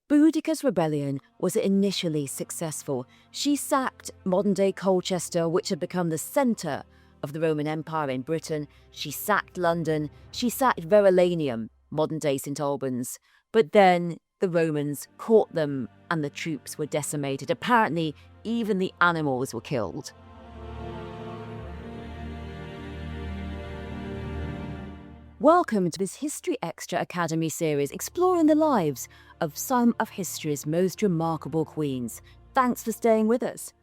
Boudica's rebellion was initially successful. She sacked modern-day Colchester, which had become the centre of the Roman Empire in Britain. She sacked London. She sacked Verulamium, modern-day St Albans. But then the Romans caught them and the troops were decimated. Apparently, even the animals were killed. Welcome to this History Extra Academy series exploring the lives of some of history's most remarkable queens. Thanks for staying with us.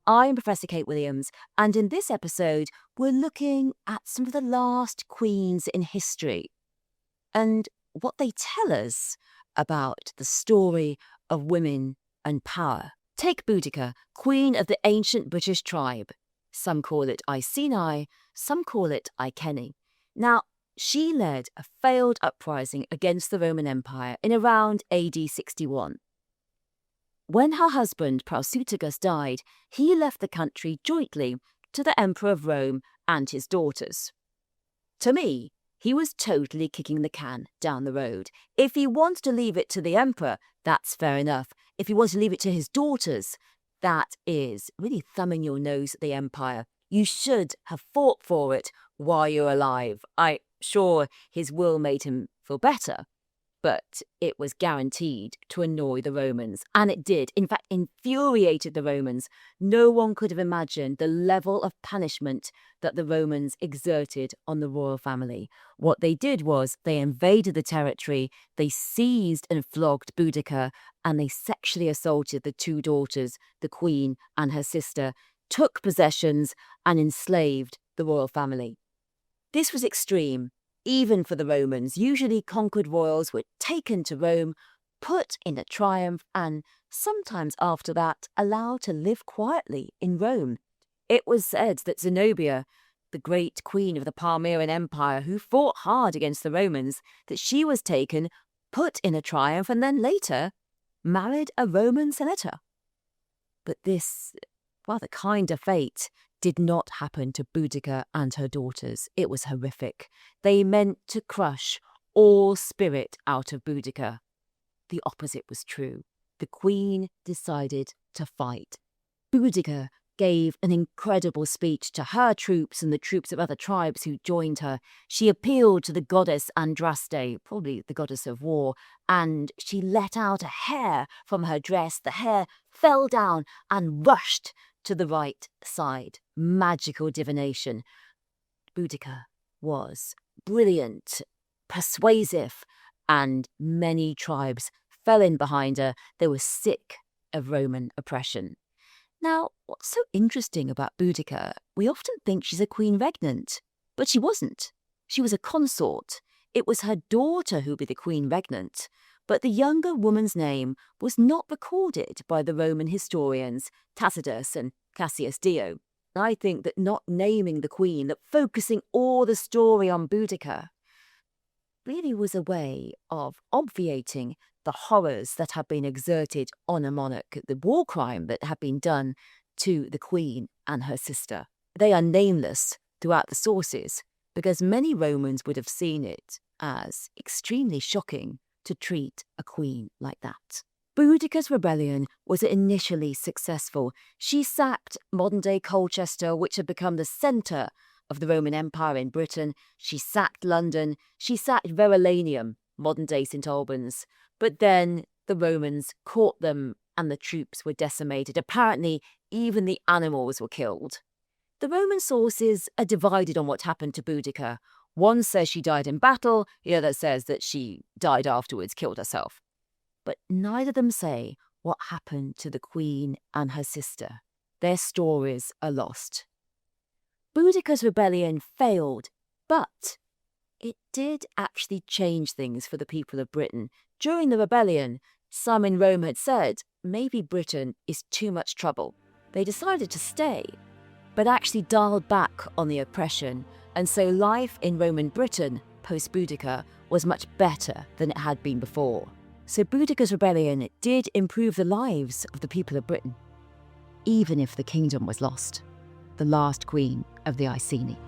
I'm Professor Kate Williams, and in this episode, we're looking at some of the last queens in history and what they tell us about the story of women and power. Take Boudica, queen of the ancient British tribe. Some call it Iceni, some call it Iceni. Now, she led a failed uprising against the Roman Empire in around AD 61. When her husband Prasutagus died, he left the country jointly to the Emperor of Rome and his daughters. To me, he was totally kicking the can down the road. If he wants to leave it to the Emperor, that's fair enough. If he wants to leave it to his daughters, that is really thumbing your nose at the Empire. You should have fought for it while you're alive. I'm sure his will made him feel better, but it was guaranteed to annoy the Romans, and it did. In fact, infuriated the Romans. No one could have imagined the level of punishment that the Romans exerted on the royal family. What they did was they invaded the territory, they seized and flogged Boudica, and they sexually assaulted the two daughters, the queen and her sister, took possessions and enslaved the royal family. This was extreme, even for the Romans. Usually conquered royals were taken to Rome, put in a triumph, and sometimes after that allowed to live quietly in Rome. It was said that Zenobia, the great queen of the Palmyrene Empire who fought hard against the Romans, that she was taken, put in a triumph, and then later married a Roman senator. But this rather kinder fate did not happen to Boudica and her daughters. It was horrific. They meant to crush all spirit out of Boudica. The opposite was true. The queen decided to fight. Boudica gave an incredible speech to her troops and the troops of other tribes who joined her. She appealed to the goddess Andraste, probably the goddess of war, and she let out a hair from her dress. The hair fell down and rushed to the right side. Magical divination. Boudica was brilliant, persuasive, and many tribes fell in behind her. They were sick of Roman oppression. Now, what's so interesting about Boudica, we often think she's a queen regnant, but she wasn't. She was a consort. It was her daughter who would be the queen regnant, but the younger woman's name was not recorded by the Roman historians Tacitus and Cassius Dio. I think that not naming the queen, that focusing all the story on Boudica, really was a way of obviating the horrors that had been exerted on a monarch, the war crime that had been done to the queen and her sister. They are nameless throughout the sources because many Romans would have seen it as extremely shocking to treat a queen like that. Boudica's rebellion was initially successful. She sacked modern-day Colchester, which had become the centre of the Roman Empire in Britain. She sacked London. She sacked Verulamium, modern-day St Albans. But then the Romans caught them and the troops were decimated. Apparently, even the animals were killed. The Roman sources are divided on what happened to Boudica. One says she died in battle, the other says that she died afterwards, killed herself. But neither of them say what happened to the queen and her sister. Their stories are lost. Boudica's rebellion failed, but it did actually change things for the people of Britain. During the rebellion, some in Rome had said, maybe Britain is too much trouble. They decided to stay, but actually dialed back on the oppression, and so life in Roman Britain post-Boudica was much better than it had been before. So Boudica's rebellion did improve the lives of the people of Britain, even if the kingdom was lost. The last queen of the Iceni.